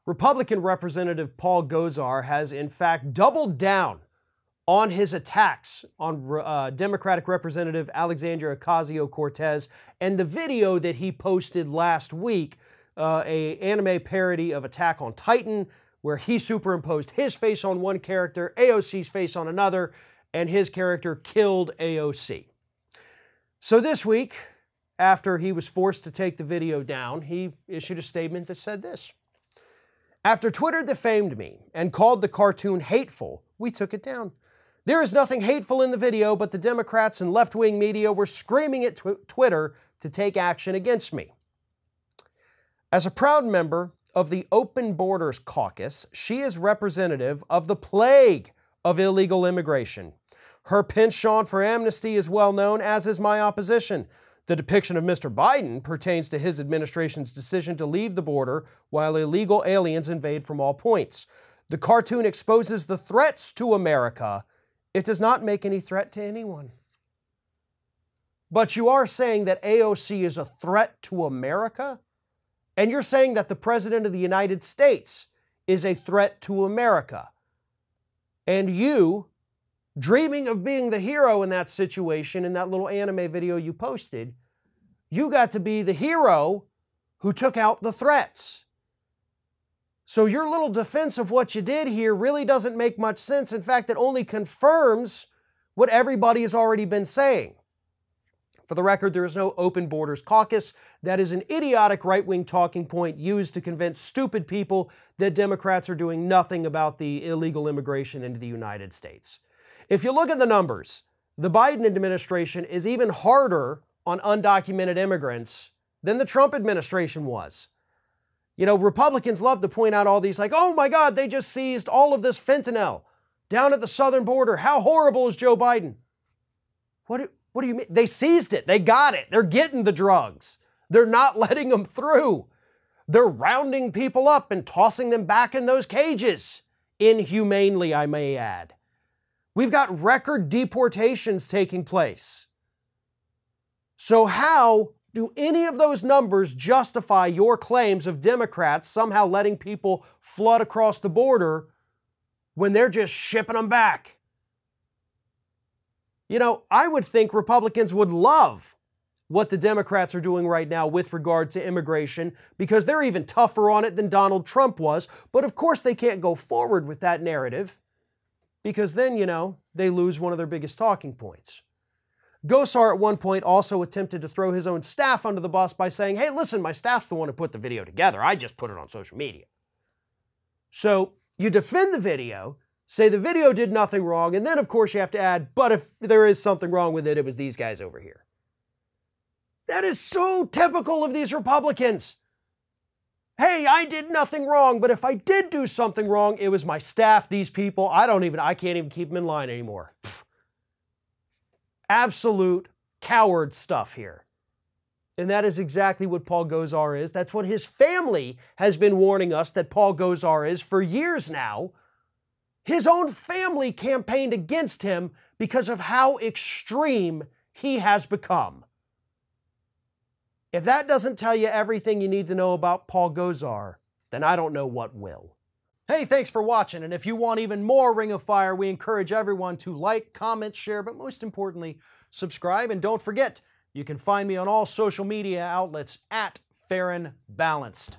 Republican Representative Paul Gosar has in fact doubled down on his attacks on Democratic Representative Alexandria Ocasio-Cortez and the video that he posted last week, an anime parody of Attack on Titan, where he superimposed his face on one character, AOC's face on another, and his character killed AOC. So this week, after he was forced to take the video down, he issued a statement that said this: "After Twitter defamed me and called the cartoon hateful, we took it down. There is nothing hateful in the video, but the Democrats and left-wing media were screaming at Twitter to take action against me. As a proud member of the Open Borders Caucus, she is representative of the plague of illegal immigration. Her penchant for amnesty is well known, as is my opposition. The depiction of Mr. Biden pertains to his administration's decision to leave the border while illegal aliens invade from all points. The cartoon exposes the threats to America. It does not make any threat to anyone." But you are saying that AOC is a threat to America? And you're saying that the President of the United States is a threat to America. And you, dreaming of being the hero in that situation, in that little anime video you posted, you got to be the hero who took out the threats. So your little defense of what you did here really doesn't make much sense. In fact, it only confirms what everybody has already been saying. For the record, there is no Open Borders Caucus. That is an idiotic right-wing talking point used to convince stupid people that Democrats are doing nothing about the illegal immigration into the United States. If you look at the numbers, the Biden administration is even harder on undocumented immigrants than the Trump administration was. You know, Republicans love to point out all these like, oh my God, they just seized all of this fentanyl down at the southern border. How horrible is Joe Biden? What do you mean? They seized it. They got it. They're getting the drugs. They're not letting them through. They're rounding people up and tossing them back in those cages. Inhumanely, I may add. We've got record deportations taking place. So how do any of those numbers justify your claims of Democrats somehow letting people flood across the border when they're just shipping them back? You know, I would think Republicans would love what the Democrats are doing right now with regard to immigration because they're even tougher on it than Donald Trump was. But of course they can't go forward with that narrative because then, you know, they lose one of their biggest talking points. Gosar at one point also attempted to throw his own staff under the bus by saying, hey, listen, my staff's the one who put the video together. I just put it on social media. So you defend the video, say the video did nothing wrong, and then of course you have to add, but if there is something wrong with it, it was these guys over here. That is so typical of these Republicans. Hey, I did nothing wrong, but if I did do something wrong, it was my staff, these people. I can't even keep them in line anymore. Pfft. Absolute coward stuff here. And that is exactly what Paul Gosar is. That's what his family has been warning us that Paul Gosar is for years now. His own family campaigned against him because of how extreme he has become. If that doesn't tell you everything you need to know about Paul Gosar, then I don't know what will. Hey, thanks for watching, and if you want even more Ring of Fire, we encourage everyone to like, comment, share, but most importantly, subscribe, and don't forget, you can find me on all social media outlets at Fair and Balanced.